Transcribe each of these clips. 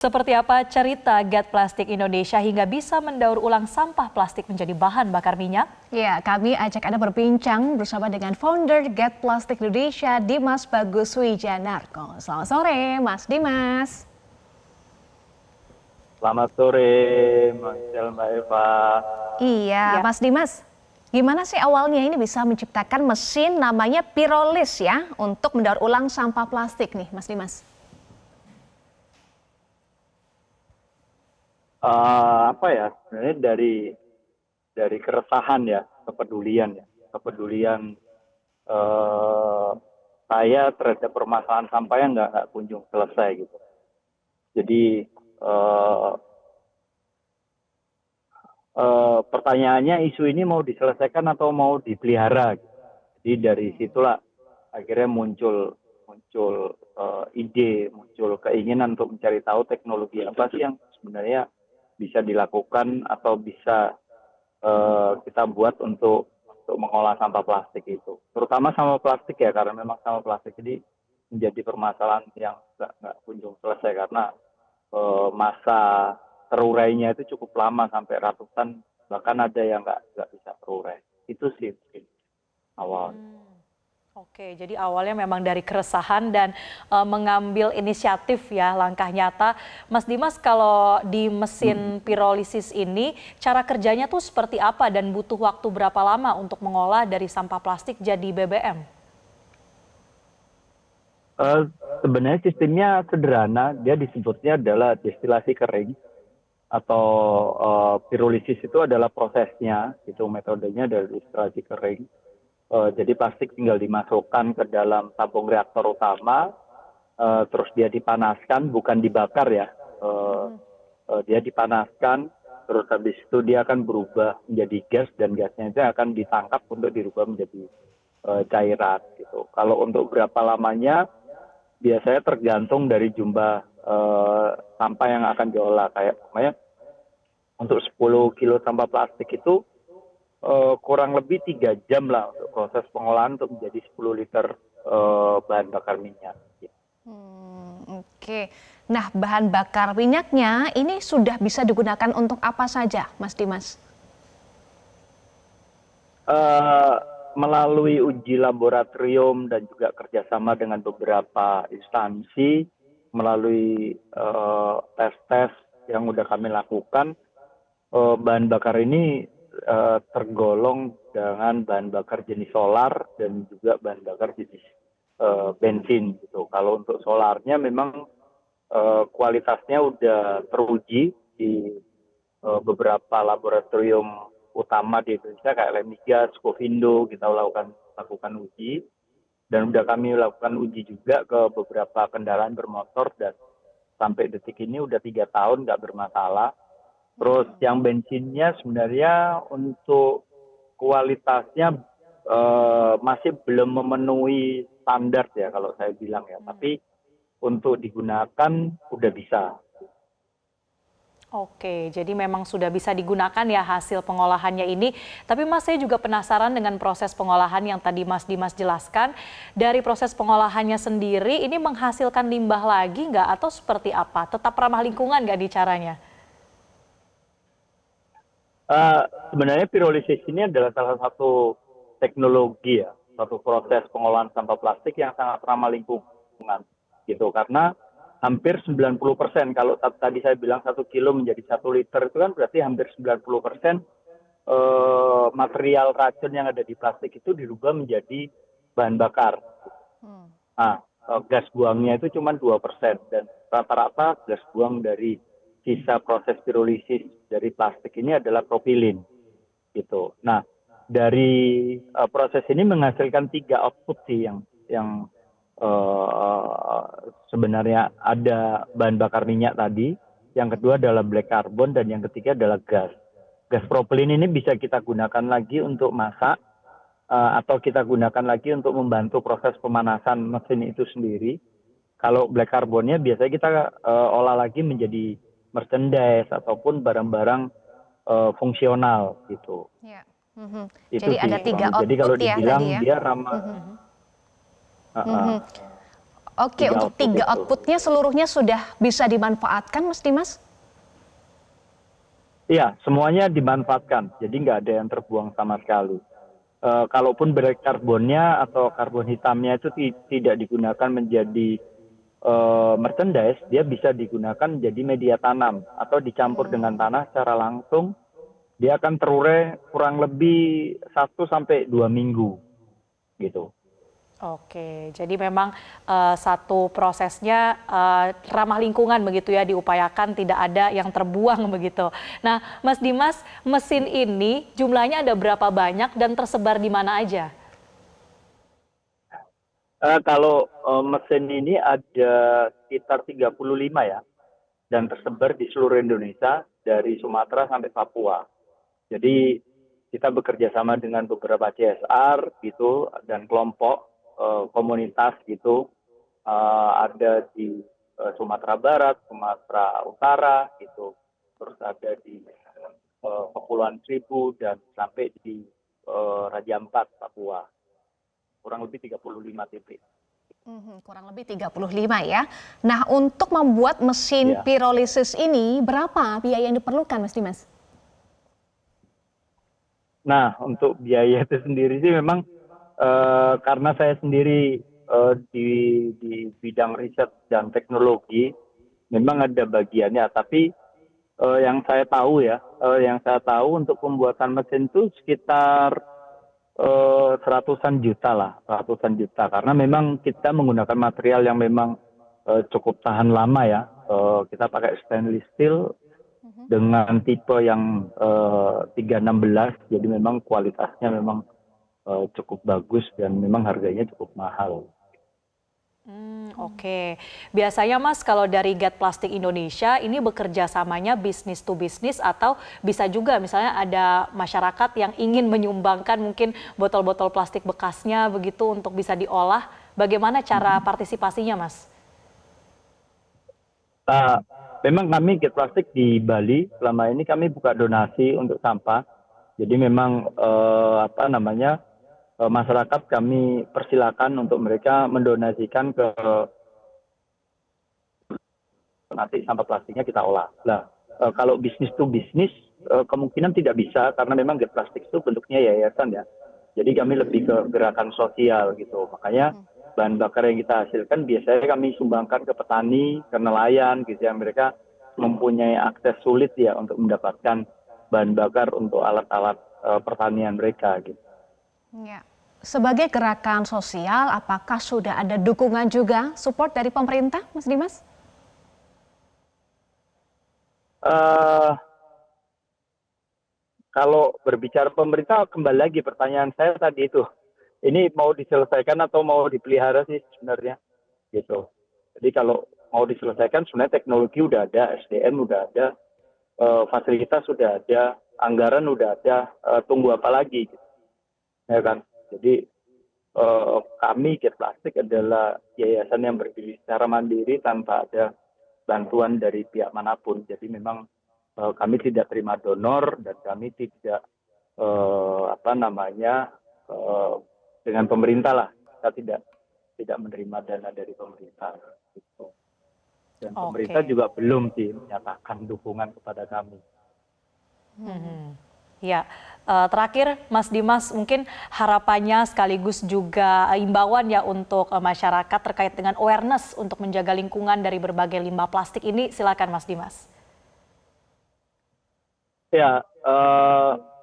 Seperti apa cerita Get Plastik Indonesia hingga bisa mendaur ulang sampah plastik menjadi bahan bakar minyak? Ya, kami ajak Anda berbincang bersama dengan founder Get Plastik Indonesia, Dimas Bagus Wijanarko. Selamat sore, Mas Dimas. Selamat sore, Mbak Eva. Iya, Mas Dimas. Gimana sih awalnya ini bisa menciptakan mesin namanya pirolis ya untuk mendaur ulang sampah plastik nih, Mas Dimas? Sebenarnya dari keresahan ya, kepedulian saya terhadap permasalahan sampah yang nggak kunjung selesai gitu. Jadi pertanyaannya, isu ini mau diselesaikan atau mau dipelihara? Jadi dari situlah akhirnya muncul ide, muncul keinginan untuk mencari tahu teknologi apa sih yang sebenarnya bisa dilakukan atau bisa kita buat untuk mengolah sampah plastik itu. Terutama sampah plastik ya, karena memang sampah plastik ini menjadi permasalahan yang nggak kunjung selesai karena masa terurainya itu cukup lama sampai ratusan, bahkan ada yang nggak bisa terurai. Itu sih mungkin awal. Oke, jadi awalnya memang dari keresahan dan mengambil inisiatif ya, langkah nyata. Mas Dimas, kalau di mesin pirolisis ini, cara kerjanya tuh seperti apa dan butuh waktu berapa lama untuk mengolah dari sampah plastik jadi BBM? Sebenarnya sistemnya sederhana, dia disebutnya adalah destilasi kering atau pirolisis itu adalah prosesnya, itu metodenya dari destilasi kering. Jadi plastik tinggal dimasukkan ke dalam tabung reaktor utama, terus dia dipanaskan, bukan dibakar ya. Dia dipanaskan, terus habis itu dia akan berubah menjadi gas, dan gasnya itu akan ditangkap untuk dirubah menjadi cairan gitu. Kalau untuk berapa lamanya, biasanya tergantung dari jumlah sampah yang akan diolah. Kayak untuk 10 kilo sampah plastik itu kurang lebih 3 jam lah untuk proses pengolahan untuk menjadi 10 liter bahan bakar minyak. Oke. Nah, bahan bakar minyaknya ini sudah bisa digunakan untuk apa saja, Mas Dimas? Melalui uji laboratorium dan juga kerjasama dengan beberapa instansi, melalui tes-tes yang sudah kami lakukan, bahan bakar ini tergolong dengan bahan bakar jenis solar dan juga bahan bakar jenis bensin gitu. Kalau untuk solarnya memang kualitasnya udah teruji di beberapa laboratorium utama di Indonesia kayak Lemigas, Scovindo, kita lakukan uji, dan udah kami lakukan uji juga ke beberapa kendaraan bermotor, dan sampai detik ini udah 3 tahun nggak bermasalah. Terus yang bensinnya sebenarnya untuk kualitasnya masih belum memenuhi standar ya kalau saya bilang ya. Tapi untuk digunakan udah bisa. Oke, jadi memang sudah bisa digunakan ya hasil pengolahannya ini. Tapi Mas, saya juga penasaran dengan proses pengolahan yang tadi Mas Dimas jelaskan. Dari proses pengolahannya sendiri, ini menghasilkan limbah lagi nggak atau seperti apa? Tetap ramah lingkungan nggak di caranya? Sebenarnya pirolisis ini adalah salah satu teknologi ya, satu proses pengolahan sampah plastik yang sangat ramah lingkungan gitu, karena hampir 90%, kalau tadi saya bilang 1 kilo menjadi 1 liter, itu kan berarti hampir 90% material racun yang ada di plastik itu dirubah menjadi bahan bakar. Nah, gas buangnya itu cuma 2%, dan rata-rata gas buang dari sisa proses pirolisis dari plastik ini adalah propilin gitu. Nah, dari proses ini menghasilkan 3 output sih yang sebenarnya ada bahan bakar minyak tadi, yang kedua adalah black carbon, dan yang ketiga adalah gas. Gas propilin ini bisa kita gunakan lagi untuk masak, atau kita gunakan lagi untuk membantu proses pemanasan mesin itu sendiri. Kalau black carbonnya biasanya kita olah lagi menjadi merchandise ataupun barang-barang fungsional gitu. Ya. Itu Jadi sih. ada 3 Jadi kalau output ya dibilang tadi ya. dia ramah. Oke, untuk tiga itu. outputnya seluruhnya sudah bisa dimanfaatkan, Mas Dimas? Iya, semuanya dimanfaatkan, jadi nggak ada yang terbuang sama sekali. Kalaupun berkarbonnya atau karbon hitamnya itu tidak digunakan menjadi merchandise, dia bisa digunakan menjadi media tanam atau dicampur dengan tanah secara langsung. Dia akan terurai kurang lebih 1 sampai 2 minggu gitu. Oke, jadi memang satu prosesnya ramah lingkungan begitu ya, diupayakan tidak ada yang terbuang begitu. Nah, Mas Dimas, mesin ini jumlahnya ada berapa banyak dan tersebar di mana aja? Kalau mesin ini ada sekitar 35 ya, dan tersebar di seluruh Indonesia dari Sumatera sampai Papua. Jadi kita bekerja sama dengan beberapa CSR gitu dan kelompok komunitas gitu, ada di Sumatera Barat, Sumatera Utara gitu, terus ada di Kepulauan Seribu dan sampai di Raja Ampat, Papua. Kurang lebih 35 titik. Kurang lebih 35 ya. Nah, untuk membuat mesin Ya. pirolisis ini berapa biaya yang diperlukan, Mas Dimas? Nah, untuk biaya itu sendiri sih memang karena saya sendiri di bidang riset dan teknologi, memang ada bagiannya. Tapi yang saya tahu untuk pembuatan mesin itu sekitar seratusan juta lah, ratusan juta. Karena memang kita menggunakan material yang memang cukup tahan lama ya. Kita pakai stainless steel dengan tipe yang 316, jadi memang kualitasnya memang cukup bagus dan memang harganya cukup mahal. Oke, biasanya Mas kalau dari GAT Plastik Indonesia ini bekerja samanya bisnis to bisnis atau bisa juga misalnya ada masyarakat yang ingin menyumbangkan mungkin botol-botol plastik bekasnya begitu untuk bisa diolah. Bagaimana cara partisipasinya, Mas? Nah, memang kami GAT Plastik di Bali selama ini kami buka donasi untuk sampah. Jadi memang masyarakat kami persilakan untuk mereka mendonasikan ke nanti sampah plastiknya kita olah. Nah, kalau bisnis to bisnis kemungkinan tidak bisa karena memang GAT Plastik itu bentuknya yayasan ya. Jadi kami lebih ke gerakan sosial gitu. Makanya bahan bakar yang kita hasilkan biasanya kami sumbangkan ke petani, ke nelayan gitu yang mereka mempunyai akses sulit ya untuk mendapatkan bahan bakar untuk alat-alat pertanian mereka gitu. Ya. Sebagai gerakan sosial, apakah sudah ada dukungan juga support dari pemerintah, Mas Dimas? Kalau berbicara pemerintah, kembali lagi pertanyaan saya tadi itu, ini mau diselesaikan atau mau dipelihara sih sebenarnya, gitu. Jadi kalau mau diselesaikan sebenarnya teknologi udah ada, SDM udah ada, fasilitas sudah ada, anggaran udah ada, tunggu apa lagi, gitu. Ya kan? Jadi kami GAT Plastik adalah yayasan yang berdiri secara mandiri tanpa ada bantuan dari pihak manapun. Jadi memang kami tidak terima donor dan kami tidak dengan pemerintah lah. Kita tidak menerima dana dari pemerintah. Gitu. Dan pemerintah Oke. juga belum sih menyatakan dukungan kepada kami. Ya, terakhir Mas Dimas mungkin harapannya sekaligus juga imbauan ya untuk masyarakat terkait dengan awareness untuk menjaga lingkungan dari berbagai limbah plastik ini, silakan Mas Dimas. Ya,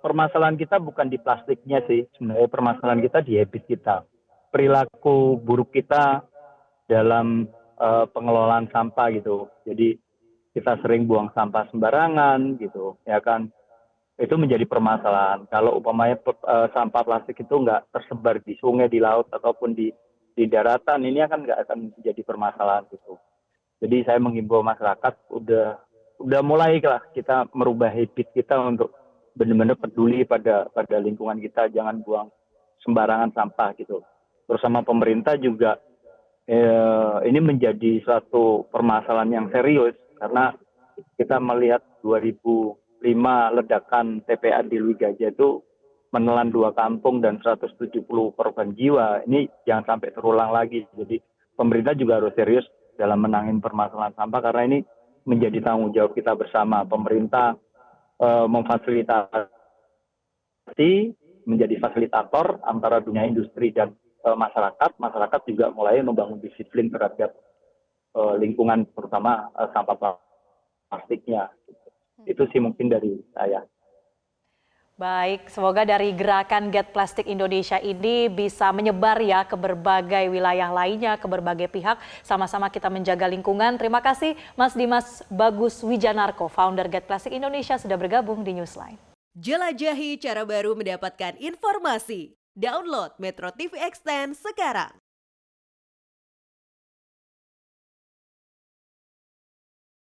permasalahan kita bukan di plastiknya sih, sebenarnya permasalahan kita di habit kita. Perilaku buruk kita dalam pengelolaan sampah gitu. Jadi kita sering buang sampah sembarangan gitu, ya kan. Itu menjadi permasalahan. Kalau umpamanya sampah plastik itu nggak tersebar di sungai, di laut ataupun di daratan, ini akan nggak akan menjadi permasalahan gitu. Jadi saya menghimbau masyarakat udah mulai lah kita merubah habit kita untuk benar-benar peduli pada lingkungan kita, jangan buang sembarangan sampah gitu. Terus sama pemerintah juga ini menjadi suatu permasalahan yang serius karena kita melihat 2005 ledakan TPA di Lui Gajah itu menelan 2 kampung dan 170 korban jiwa. Ini jangan sampai terulang lagi. Jadi pemerintah juga harus serius dalam menangin permasalahan sampah karena ini menjadi tanggung jawab kita bersama. Pemerintah memfasilitasi, menjadi fasilitator antara dunia industri dan masyarakat. Masyarakat juga mulai membangun disiplin terhadap lingkungan, terutama sampah plastiknya. Itu sih mungkin dari saya. Baik, semoga dari gerakan Get Plastic Indonesia ini bisa menyebar ya ke berbagai wilayah lainnya, ke berbagai pihak. Sama-sama kita menjaga lingkungan. Terima kasih Mas Dimas Bagus Wijanarko, founder Get Plastic Indonesia sudah bergabung di Newsline. Jelajahi cara baru mendapatkan informasi. Download Metro TV Extend sekarang.